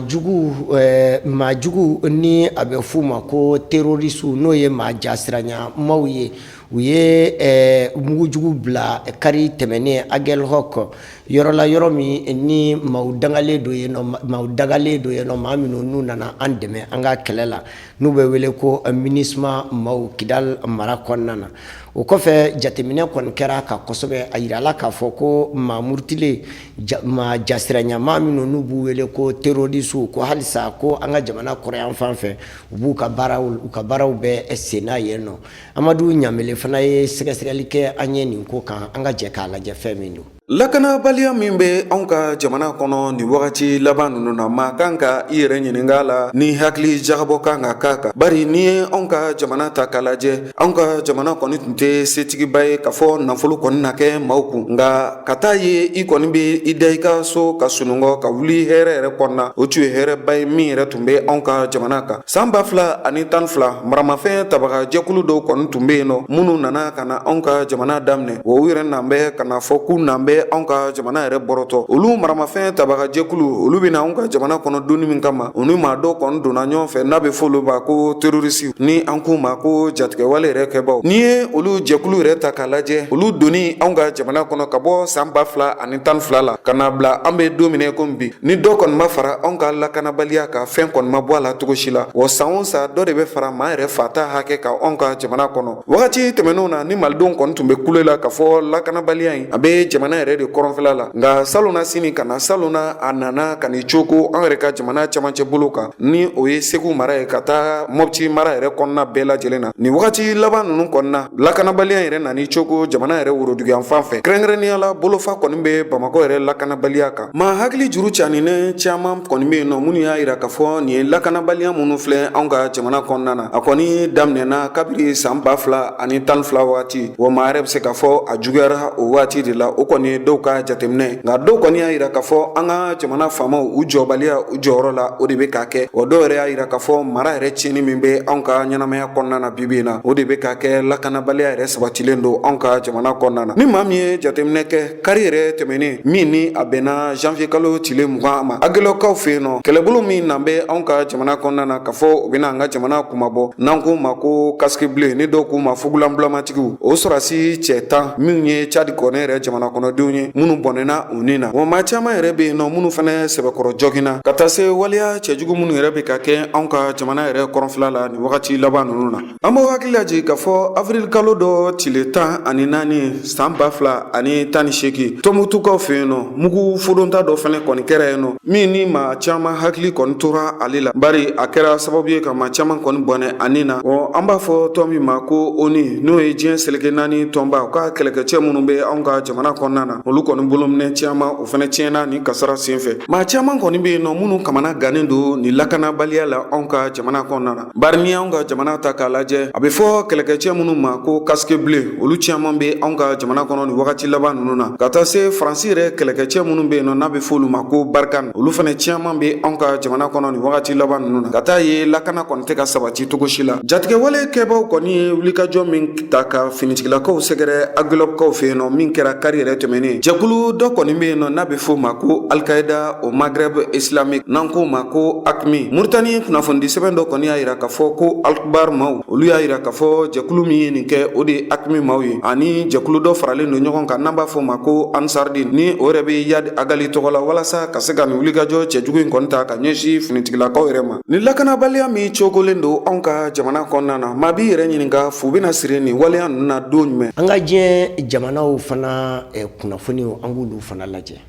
jugu ni a bɛ f'u ma ko terorisiw n'o ye maa jasiranya maaw ye u ye mugujugu bila kari tɛmɛnen Agel Hawk yɔrɔ la yɔrɔ min ni maaw dangalen do yen nɔ maa minnu n'u nana an dɛmɛ an ka kɛlɛ la n'u bɛ wele ko MINUSMA maaw Kidal mara kɔnɔna na. O kɔfɛ jateminɛ kɔni kɛra ka kosɛbɛ a yirala k'a fɔ ko maa murutilen maa jasiranya maa minnu n'u b'u wele ko terorisiw ko halisa ko an ka jamana kɔrɔyan fan fɛ u b'u ka baaraw bɛɛ senna yen nɔ. Amadu Ɲamele fana ye sɛgɛsɛgɛli kɛ an ye nin ko kan an ka jɛ k'a lajɛ fɛn min don. Lakanabaliya min bɛ anw ka jamana kɔnɔ nin wagati laban ninnu na maa kan ka i yɛrɛ ɲininka la ni hakili jagabɔ kan ka k'a kan. Bari n'i ye anw ka jamana ta k'a lajɛ anw ka jamana kɔni tun tɛ setigiba ye k'a fɔ nafolo kɔni na kɛ maaw kun nka ka taa ye i kɔni bɛ i da i ka so ka sunɔgɔ ka wuli hɛrɛ yɛrɛ kɔnɔna o tun ye hɛrɛba ye min yɛrɛ tun bɛ anw ka jamana kan. San 2012 maramafɛn tabaga jɛkulu dɔw kɔni tun bɛ yen nɔ minnu nana ka na anw ka jamana daminɛ wa u yɛrɛ nan bɛ ka na fɔ k'u nan bɛ anw ka jamana yɛrɛ bɔrɔtɔ olu maramafɛn tabaga jɛkulu olu bɛna anw ka jamana kɔnɔ donni min kama u ni maa dɔw kɔni donna ɲɔgɔn fɛ n'a bɛ fɔ olu ma ko terorisiw ni an k'u ma ko jatigɛwale yɛrɛ kɛbaw. N'i ye olu jɛkulu yɛrɛ ta k'a lajɛ olu donni anw ka jamana kɔnɔ ka bɔ san 2012 la ka na bila an bɛ don min komi bi ni dɔ kɔni ma fara anw ka lakanabaliya ka fɛn kɔni ma bɔ a la cogo si la wa san o san dɔ de bɛ fara maa yɛrɛ fata hakɛ ka anw ka jamana kɔnɔ. Wagati tɛmɛnenw na ni malidenw kɔni tun bɛ kule la ka fɔ lakanabaliya in a bɛ jamana yɛrɛ de kɔrɔnfɛla la nka salona sini ka na salona a nana ka ni cogo an yɛrɛ ka jamana camancɛ bolo kan ni o ye Segu mara ye ka taa Mopti mara yɛrɛ kɔnɔna bɛɛ lajɛlen na. Nin wagati laban ninnu kɔnɔna lakanabaliya yɛrɛ nani cogo jamana yɛrɛ woroduguyan fan fɛ kɛrɛnkɛrɛnnenya la bolofa kɔni bɛ Bamakɔ yɛrɛ lakanabaliya kan. Maa hakili juru caninen caman kɔni bɛ yen nɔ minnu y'a yira k'a fɔ nin ye lakanabaliya minnu filɛ anw ka jamana kɔnɔna na a kɔni daminɛna kabiri san 2012 waati wa maa yɛrɛ bɛ se k'a fɔ a juguyara o waati de la o kɔni ye dɔw ka jateminɛ nka dɔw kɔni y'a yira k'a fɔ an ka jamana faamaw u jɔbaliya u jɔyɔrɔ la o de bɛ k'a kɛ wa dɔw yɛrɛ y'a yira k'a fɔ mara yɛrɛ tiɲɛni min bɛ anw ka ɲɛnamaya kɔnɔna na bi bi in na o de bɛ k'a kɛ lakanabaliya yɛrɛ sabatilen don anw ka jamana kɔnɔna na. Ni maa min ye jateminɛ kɛ kari yɛrɛ tɛmɛnen min ni a bɛnna janvier kalo tile 20 ma Agilɔkaw fɛ yen nɔ kɛlɛbolo min nan bɛ anw ka jamana kɔnɔna na k'a fɔ o bɛna an ka jamana kumabɔ n'an k'u ma ko casque bleu ni dɔw k'u ma fugulanbulamatigiw o sɔrɔsi cɛ 10 minnu ye Cadi kɔnɛ yɛrɛ jamana kɔnɔdenw ye minnu bɔnɛna u ni na wa maa caman yɛrɛ bɛ yen nɔ minnu fana sɛbɛkɔrɔ jɔginna ka taa se waleya cɛjugu minnu yɛrɛ bɛ ka kɛ anw ka jamana yɛrɛ kɔrɔnfɛla la nin wagati laban ninnu na. An b'o hakili lajigin k'a fɔ avril kalo dɔ tile 14 san 2018 Tɔnbukutukaw fɛ yen nɔ mugu fodonta dɔ fana kɔni kɛra yen nɔ min ni maa caman hakili kɔni tora ale la bari a kɛra sababu ye ka maa caman kɔni bɔnɛ ani na an b'a fɔ tɔn min ma ko ONU n'o ye diɲɛ seleke 4 tɔnba u ka kɛlɛkɛcɛ minnu bɛ anw ka jamana kɔnɔna na olu kɔni bolominɛ caman o fana tiɲɛna ni kasara senfɛ. Maa caman kɔni bɛ yen nɔ minnu kamana gannen don ni lakanabaliya la anw ka jamana kɔnɔna na bari ni anw ka jamana ta k'a lajɛ a bɛ fɔ kɛlɛkɛcɛ minnu ma ko casque bleu olu caman bɛ anw ka jamana kɔnɔ ni wagati laban ninnu na ka taa se Faransi yɛrɛ kɛlɛkɛcɛ minnu bɛ yen nɔ n'a bɛ fɔ olu ma ko Barkhane olu fana caman bɛ anw ka jamana kɔnɔ ni wagati laban ninnu na ka taa ye lakana kɔni tɛ ka sabati cogo si la. Jatigɛwale kɛbaw kɔni ye wulikajɔ min ta ka finitigilakaw sɛgɛrɛ Agilɔkaw fɛ yen nɔ min kɛra kari yɛrɛ tɛmɛnen jɛkulu dɔ kɔni bɛ yen nɔ n'a bɛ fɔ ma ko Al-Qaïda au Maghreb islamique n'an k'o ma ko AQMI. Muritani kunnafoni sɛbɛn dɔ kɔni y'a yira k'a fɔ ko Al-Akbar maaw olu y'a yira k'a fɔ jɛkulu min ye nin kɛ o de ye AQMI maaw ye ani jɛkulu dɔ faralen don ɲɔgɔn kan n'an b'a fɔ ma ko Ansardin ni o yɛrɛ bɛ Yad Agali tɔgɔ la walasa ka se ka nin wulikajɔ cɛjugu in kɔni ta ka ɲɛsin finitigilakaw yɛrɛ ma. Ni lakanabaliya min cogolen don anw ka jamana kɔnɔna na maa b'i yɛrɛ ɲininka fu bɛna siri nin waleya ninnu na don jumɛn. An ka diɲɛ jamanaw fana kunnafoniw an k'olu fana lajɛ.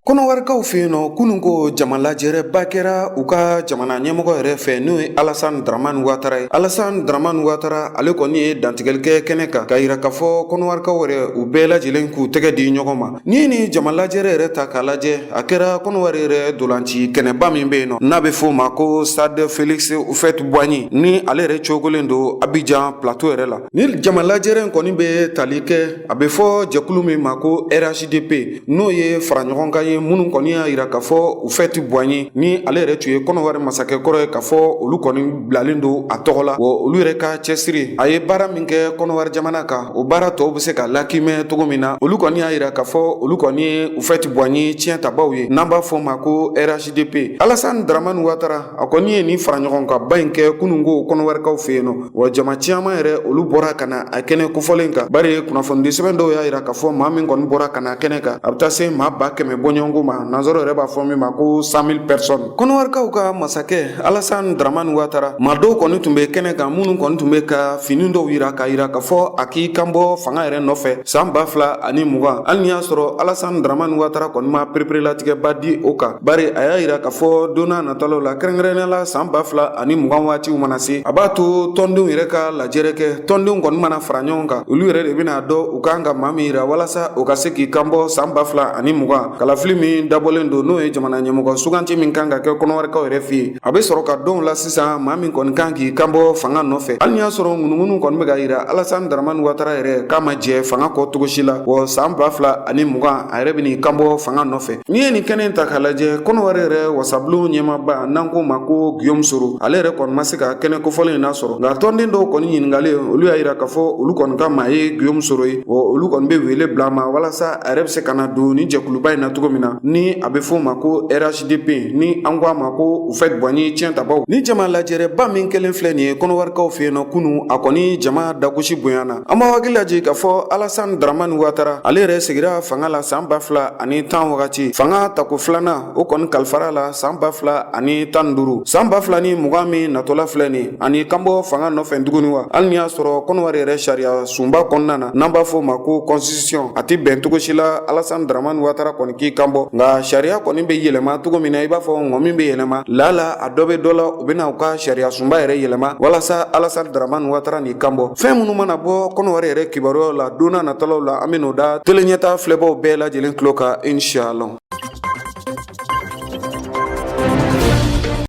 kɔnɔwarikaw fɛ yen nɔ kunun ko jama lajɛrɛba kɛra u ka jamana ɲɛmɔgɔ yɛrɛ fɛ n'o ye Alassane Dramane Ouattara ye. Alassane Dramane Ouattara ale kɔni ye dantigɛlikɛ kɛnɛ kan ka yira k'a fɔ kɔnɔwarikaw yɛrɛ u bɛɛ lajɛlen k'u tɛgɛ di ɲɔgɔn ma. N'i ye nin jama lajɛrɛ yɛrɛ ta k'a lajɛ a kɛra kɔnɔwari yɛrɛ dolanci kɛnɛba min bɛ yen nɔ n'a bɛ fɔ o ma ko Stade Félix Houphouët-Boigny ni ale yɛrɛ cogolen don Abidjan plateau yɛrɛ la. Ni jama lajɛrɛ in kɔni bɛ tali kɛ a bɛ fɔ jɛkulu min ma ko RHDP n'o ye faraɲɔgɔnkan ye minnu kɔni y'a yira k'a fɔ Houphouët-Boigny ni ale yɛrɛ tun ye kɔnɔwari masakɛkɔrɔ ye k'a fɔ olu kɔni bilalen don a tɔgɔ la wa olu yɛrɛ ka cɛsiri a ye baara min kɛ kɔnɔwari jamana kan o baara tɔw bɛ se ka lakimɛ cogo min na olu kɔni y'a yira k'a fɔ olu kɔni ye Houphouët-Boigny tiɲɛ tabaw ye n'an b'a fɔ o ma ko RHDP. Alassane Dramane Ouattara a kɔni ye nin fara ɲɔgɔn kan ba in kɛ kunun ko kɔnɔwarikaw fɛ yen nɔ wa jama caman yɛrɛ olu bɔra ka na a kɛnɛ kofɔlen kan bari kunnafonidi sɛbɛn dɔw y'a yira k'a fɔ maa min kɔni bɔra ka na kɛnɛ kan a bɛ taa se maa 100 bɔɲɔgɔnko ma nanzaraw yɛrɛ b'a fɔ min ma ko 100,000 personnes. Kɔnɔwarikaw ka masakɛ Alassane Dramane Ouattara maa dɔw kɔni tun bɛ kɛnɛ kan minnu kɔni tun bɛ ka fini dɔw yira k'a yira k'a fɔ a k'i kan bɔ fanga yɛrɛ nɔfɛ san 2020 hali ni y'a sɔrɔ Alassane Dramane Ouattara kɔni ma pereperelatigɛba di o kan bari a y'a yira k'a fɔ don n'a nataw la kɛrɛnkɛrɛnnenya la san 2020 waatiw mana se a b'a to tɔndenw yɛrɛ ka lajɛrɛ kɛ tɔndenw kɔni mana fara ɲɔgɔn kan olu yɛrɛ de bɛna dɔn u kan ka maa min yira walasa u ka se k'i kan bɔ san 2020 kalafili min dabɔlen don n'o ye jamana ɲɛmɔgɔ suganti min kan ka kɛ kɔnɔwarikaw yɛrɛ fɛ yen a bɛ sɔrɔ ka dɔnw la sisan maa min kɔni kan k'i kan bɔ fanga nɔfɛ hali ni y'a sɔrɔ ŋunuŋunu kɔni bɛ ka yira Alassane Dramane Ouattara yɛrɛ k'a ma jɛ fanga kɔ cogo si la wa san 2020 a yɛrɛ bɛ n'i kan bɔ fanga nɔfɛ. N'i ye nin kɛnɛ ta k'a lajɛ kɔnɔwari yɛrɛ wasabulon ɲɛmaaba n'an ko ma ko Guillaume Soro ale yɛrɛ kɔni ma se ka kɛnɛ kofɔlen in lasɔrɔ nka tɔnden dɔw kɔni ɲininkalen olu y'a yira k'a fɔ olu kɔni ka maa ye Guillaume Soro ye wa olu kɔni bɛ wele bila ma walasa a yɛrɛ bɛ se ka na don ni jɛkuluba in na cogo min na ni a bɛ fɔ o ma ko RHDP ni an ko a ma ko Houphouët-Boigny tiɲɛ tabaw. Ni jama lajɛrɛba min kelen filɛ nin ye kɔnɔwarikaw fɛ yen nɔ kunun a kɔni jama dagosi bonyana an b'a hakili lajɛ k'a fɔ Alassane Dramane Ouattara ale yɛrɛ sigira fanga la san 2010 wagati fanga tako filanan o kɔni kalifara la san 2015 san 2020 min natɔla filɛ nin ani kan bɔ fanga nɔfɛ tuguni wa hali ni y'a sɔrɔ kɔnɔwari yɛrɛ sariya sunba kɔnɔna na n'an b'a fɔ o ma ko constitution a tɛ bɛn cogo si la Alassane Dramane Ouattara kɔni k'i kan bɔ nka sariya kɔni bɛ yɛlɛma cogo min na i b'a fɔ ŋɔ min bɛ yɛlɛma lala a dɔ bɛ dɔ la u bɛna u ka sariya sunba yɛrɛ yɛlɛma walasa Alassane Dramane Ouattara n'i kan bɔ fɛn minnu mana bɔ kɔnɔwari yɛrɛ kibaruyaw la don n'a nataw la an bɛ n'o da tele ɲɛta filɛbaw bɛɛ lajɛlen tulo kan inshallah.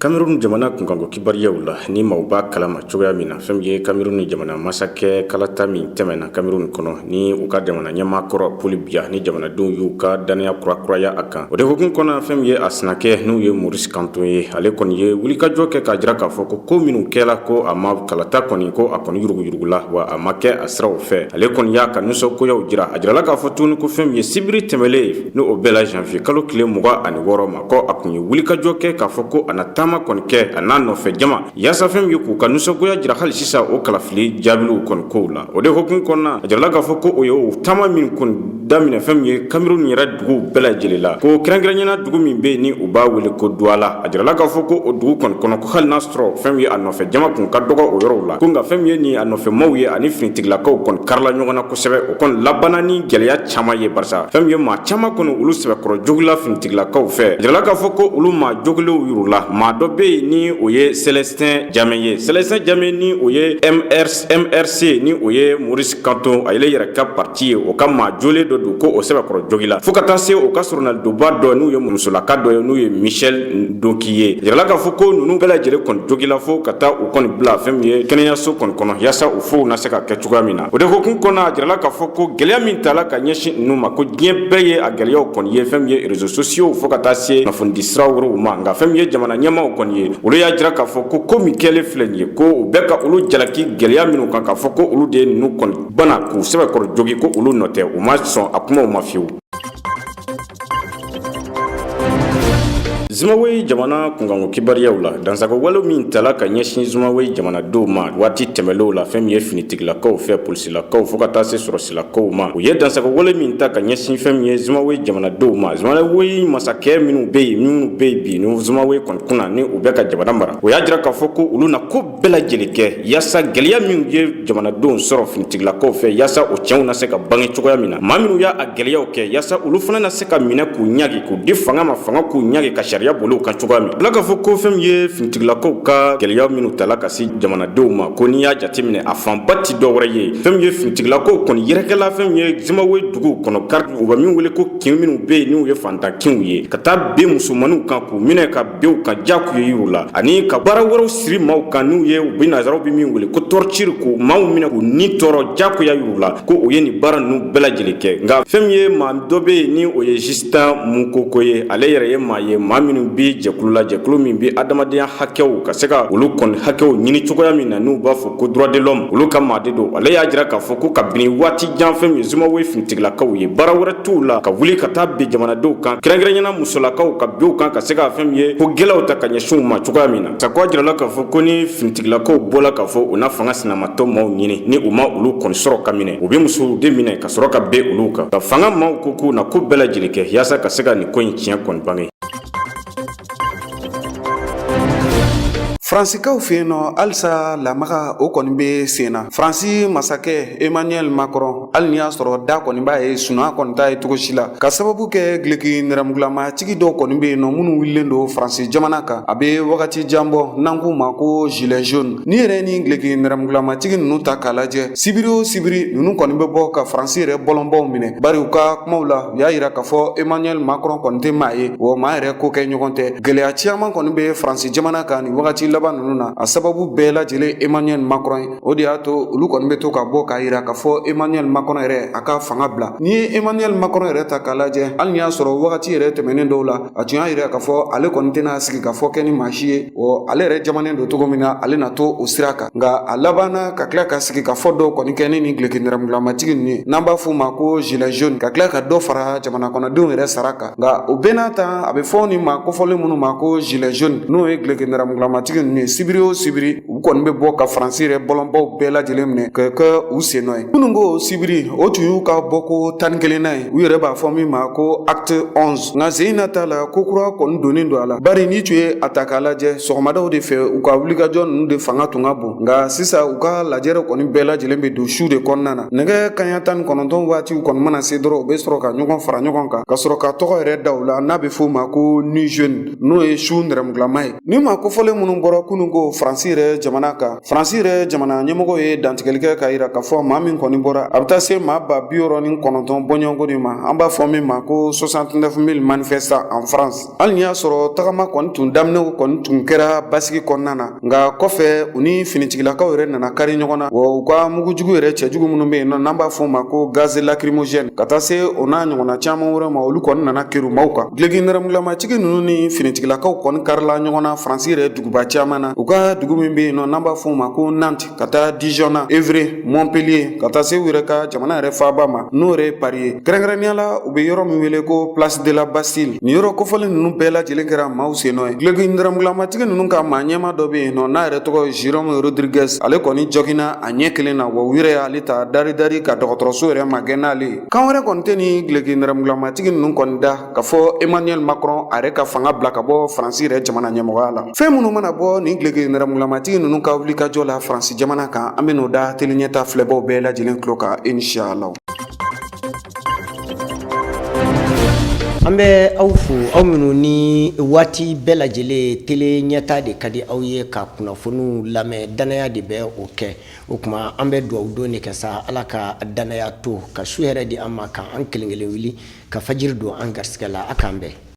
Cameroun jamana kunkanko kibariyaw la ni maaw b'a kalama cogoya min na fɛn min ye Cameroun jamana masakɛ kalata min tɛmɛna Cameroun kɔnɔ ni u ka jamana ɲɛmaakɔrɔ Paul Biya ni jamanadenw y'u ka danaya kurakuraya a kan o de hukumu kɔnɔ fɛn min ye a sinakɛ n'u ye Maurice Kamto ye ale kɔni ye wulikajɔ kɛ k'a jira k'a fɔ ko minnu kɛla ko a ma kalata kɔni ko a kɔni yuruguyurugula wa a ma kɛ a siraw fɛ ale kɔni y'a ka nisɔngoyaw jira a jirala k'a fɔ tuguni ko fɛn min ye sibiri tɛmɛlen ni o bɛɛ la janvier kalo tile 26 ma ko a kun ye wulikajɔ kɛ k'a fɔ ko a na taama kɔni kɛ a n'a nɔfɛ jama yaasa fɛn min ye k'u ka nisɔngoya jira hali sisan o kalafili jaabiw kɔni kow la o de hukumu kɔnɔna a jirala k'a fɔ ko o ye o taama min kɔni daminɛ fɛn min ye Cameroun yɛrɛ duguw bɛɛ lajɛlen la ko kɛrɛnkɛrɛnɲɛna dugu min bɛ yen ni u b'a wele ko Douala a jirala k'a fɔ ko o dugu kɔni kɔnɔ ko hali n'a sɔrɔ fɛn min ye a nɔfɛ jama kun ka dɔgɔ o yɔrɔw la ko nka fɛn min ye nin a nɔfɛ maaw ye ani finitigilakaw kɔni karila ɲɔgɔn na kosɛbɛ o kɔni labanna ni gɛlɛya caman ye barisa fɛn min ye maa caman kɔni olu sɛbɛkɔrɔ jogila finitigilakaw fɛ a jirala k'a fɔ ko olu maa jogilenw yurula maa dɔ bɛ yen ni o ye Célestin Diamé ye Célestin Diamé ni o ye MRC ni o ye Maurice Kamto a yɛlɛ yɛrɛ ka parti ye o ka maa jolen dɔ don ko o sɛbɛkɔrɔ jogila fo ka taa se o ka journaldoba dɔ n'u ye musolaka dɔ ye n'u ye Michel Donki ye jirala k'a fɔ ko ninnu bɛɛ lajɛlen kɔni jogila fo ka taa u kɔni bila fɛn min ye kɛnɛyaso kɔni kɔnɔ yaasa u fo na se ka kɛ cogoya min na o de hukumu kɔnɔ a jirala k'a fɔ ko gɛlɛya min tala ka ɲɛsin ninnu ma ko diɲɛ bɛɛ ye a gɛlɛyaw kɔni ye fɛn min ye réseaux sociaux fo ka taa se kunnafonidi siraw wɛrɛw ma nka fɛn min ye jamana ɲɛmaaw kɔni ye olu y'a jira k'a fɔ ko min kɛlen filɛ nin ye ko u bɛɛ ka olu jalaki gɛlɛya minnu kan k'a fɔ ko olu de ye ninnu kɔni bana k'u sɛbɛkɔrɔ jogi ko olu nɔ tɛ u ma sɔn a kumaw ma fiyewu. Zimbabwe jamana kungango kibariyaw la dansago walo min tala ka ɲɛsin Zimbabwe jamana do ma waati tɛmɛlenw la fɛn min ye finitigilakaw fɛ polisilakaw fo ka taa se sɔrɔsilakaw ma u ye dansago wale min ta ka ɲɛsin fɛn min ye Zimbabwe jamana do ma Zimbabwe masakɛ minnu bɛ yen bi ni Zimbabwe kɔnkunna ni u bɛ ka jamana mara o y'a jira k'a fɔ ko olu na ko bɛɛ lajɛlen kɛ yaasa gɛlɛya min ye jamanadenw sɔrɔ finitigilakaw fɛ yaasa o cɛnw na se ka bange cogoya min na maa minnu y'a gɛlɛyaw kɛ yaasa olu fana na se ka minɛ k'u ɲagi k'u di fanga ma fanga k'u ɲagi ka sariya bolo kan cogoya min bila k'a fɔ ko fɛn ye finitigilakaw ka gɛlɛya minnu tala ka se jamanadenw ma ko n'i y'a jateminɛ a fanba ti dɔ wɛrɛ ye fɛn ye finitigilakaw kɔni yɛrɛkɛla fɛn ye Zimbabwe duguw kɔnɔ kari u bɛ min wele ko kin minnu bɛ yen n'u ye fantankinw ye ka taa ben musomanniw kan k'u minɛ ka benw kan jaku ye yir'u la ani ka baara wɛrɛw siri maaw kan n'u ye u bɛ nazaraw bɛ min wele ko torture k'u maaw minɛ k'u ni tɔɔrɔ jakuya yir'u la ko o ye nin baara ninnu bɛɛ lajɛlen kɛ nka fɛn ye maa dɔ bɛ yen ni o ye Justin Mukoko ye ale yɛrɛ ye maa minnu bi jɛkulu la jɛkulu min bi adamadenya hakɛw ka se ka olu kɔni hakɛw ɲini cogoya min na n'u b'a fɔ ko droit de l'homme olu ka maa de don ale y'a jira k'a fɔ ko kabini waati jan fɛn min Zimbabwe finitigilakaw ye baara wɛrɛ t'u la ka wuli ka taa bin jamanadenw kan kɛrɛnkɛrɛnyana musolakaw ka binw kan ka se ka fɛn ye ko gɛlɛyaw ta ka ɲɛsin u ma cogoya min na sako a jirala k'a fɔ ko ni finitigilakaw bɔla k'a fɔ u na fanga sinamatɔ maaw ɲini ni u ma olu kɔni sɔrɔ ka minɛ u bɛ musow de minɛ ka sɔrɔ ka ben olu kan ka fanga maaw ko k'u na ko bɛɛ lajɛlen kɛ yaasa ka se ka nin ko in tiɲɛ kɔni bange. Fransikaw fɛ yen nɔ halisa lamaga o kɔni bɛ sen na Faransi masakɛ Emmanuel Macron hali ni y'a sɔrɔ da kɔni b'a ye sunan kɔni t'a ye cogo si la ka sababu kɛ gileki nɛrɛmugulamatigi dɔw kɔni bɛ yen nɔ minnu wililen don Faransi jamana kan a bɛ wagati jan bɔ n'an k'u ma ko gilet jaune ni yɛrɛ ni gileki nɛrɛmugulamatigi ninnu ta k'a lajɛ sibiri o sibiri ninnu kɔni bɛ bɔ ka Faransi yɛrɛ bɔlɔnbaw minɛ bari u ka kumaw la u y'a yira k'a fɔ Emmanuel Macron kɔni tɛ maa ye wa maa yɛrɛ ko kɛ ɲɔgɔn tɛ gɛlɛya caman kɔni bɛ Faransi jamana kan ni wagati laban ninnu na a sababu bɛɛ lajɛlen Emmanuel Macron ye o de y'a to olu kɔni bɛ to ka bɔ k'a yira k'a fɔ Emmanuel Macron yɛrɛ a ka fanga bila ni ye Emmanuel Macron yɛrɛ ta k'a lajɛ hali ni y'a sɔrɔ wagati yɛrɛ tɛmɛnen dɔw la a tun y'a yira k'a fɔ ale kɔni tɛna sigi k'a fɔ kɛ ni maa si ye wa ale yɛrɛ jamanen don cogo min na ale na to o sira kan nka a labanna ka tila ka sigi k'a fɔ dɔw kɔni kɛ ni gileki nɛrɛmugulamatigi ninnu ye n'an b'a fɔ o ma ko gilet jaune ka tila ka dɔ fara jamana kɔnɔdenw yɛrɛ sara kan nka o bɛɛ n'a ta a bɛ fɔ ni maa kofɔlen minnu ma ko gilet jaune n'o ye gileki nɛrɛmugulamatigi ninnu ye sibiri o sibiri u kɔni bɛ bɔ ka Faransi yɛrɛ bɔlɔnbaw bɛɛ lajɛlen minɛ ka kɛ u sen nɔ ye minnu ko sibiri o tun y'u ka bɔko 11nan ye u yɛrɛ b'a fɔ min ma ko acte 11 nka sen na t'a la ko kura kɔni donnen don a la bari ni tun ye a ta k'a lajɛ sɔgɔmadaw de fɛ u ka wulikajɔ ninnu de fanga tun ka bon nka sisan u ka lajɛrɛ kɔni bɛɛ lajɛlen bɛ don su de kɔnɔna na nɛgɛ kaɲa 19 waatiw kɔni mana se dɔrɔn u bɛ sɔrɔ ka ɲɔgɔn fara ɲɔgɔn kan ka sɔrɔ ka tɔgɔ yɛrɛ da u la n'a bɛ fɔ o ma ko nuit jeune n'o ye su nɛrɛmugulama ye ni maa kofɔlen minnu bɔra kunun ko Faransi yɛrɛ jamana kan Faransi yɛrɛ jamana ɲɛmɔgɔ ye dantigɛli kɛ k'a yira k'a fɔ maa min kɔni bɔra a bɛ taa se maa 69 bɔɲɔgɔnko de ma an b'a fɔ min ma ko 69 000 manifestants en France hali ni y'a sɔrɔ tagama kɔni tun daminɛw kɔni tun kɛra basigi kɔnɔna na nka kɔfɛ u ni finitigilakaw yɛrɛ nana kari ɲɔgɔn na wa u ka mugujugu yɛrɛ cɛjugu minnu bɛ yen nɔ n'an b'a fɔ ma ko gaz lacrymogène ka taa se o n'a ɲɔgɔnna caman wɛrɛ ma olu kɔni nana keri maaw kan gileki nɛrɛmugulamatigi ninnu ni finitigilakaw kɔni karila ɲɔgɔn na Faransi yɛrɛ duguba caman na u ka dugu min bɛ yen nɔ n'an b'a fɔ ma ko Nantes ka taa Dijon na Évry Montpellier ka taa se u yɛrɛ ka jamana yɛrɛ faaba ma n'o yɛrɛ ye Paris ye kɛrɛnkɛrɛnnenya la u bɛ yɔrɔ min wele ko place de la Bastille nin yɔrɔ kofɔlen ninnu bɛɛ lajɛlen kɛra maaw sen nɔ ye gileki nɛrɛmugulamatigi ninnu ka maa ɲɛma dɔ bɛ yen nɔ n'a yɛrɛ tɔgɔ Jérôme Rodriguez ale kɔni jɔginna a ɲɛ kelen na wa u yɛrɛ y'ale ta dari ka dɔgɔtɔrɔso yɛrɛ magɛn n'ale ye kan wɛrɛ kɔni tɛ ni gileki nɛrɛmugulamatigi ninnu kɔni da k'a fɔ Emmanuel Macron a yɛrɛ ka fanga bila ka bɔ Faransi yɛrɛ jamana ɲɛmɔgɔya la fɛn minnu mana bɔ ni gileki nɛrɛmugulamatigi ninnu ka wulikajɔ la Faransi jamana kan an bɛ n'o da teli ɲɛta filɛbaw bɛɛ lajɛlen tulo kan inshallah. an bɛ aw fo aw minnu ni waati bɛɛ lajɛlen tele ɲɛta de ka di aw ye ka kunnafoniw lamɛn danaya de bɛ o kɛ o tuma an bɛ dugawu don de kɛ sa ala ka danaya to ka su yɛrɛ di an ma ka an kelen kelen wuli ka fajiri don an garisigɛ la a k'an bɛn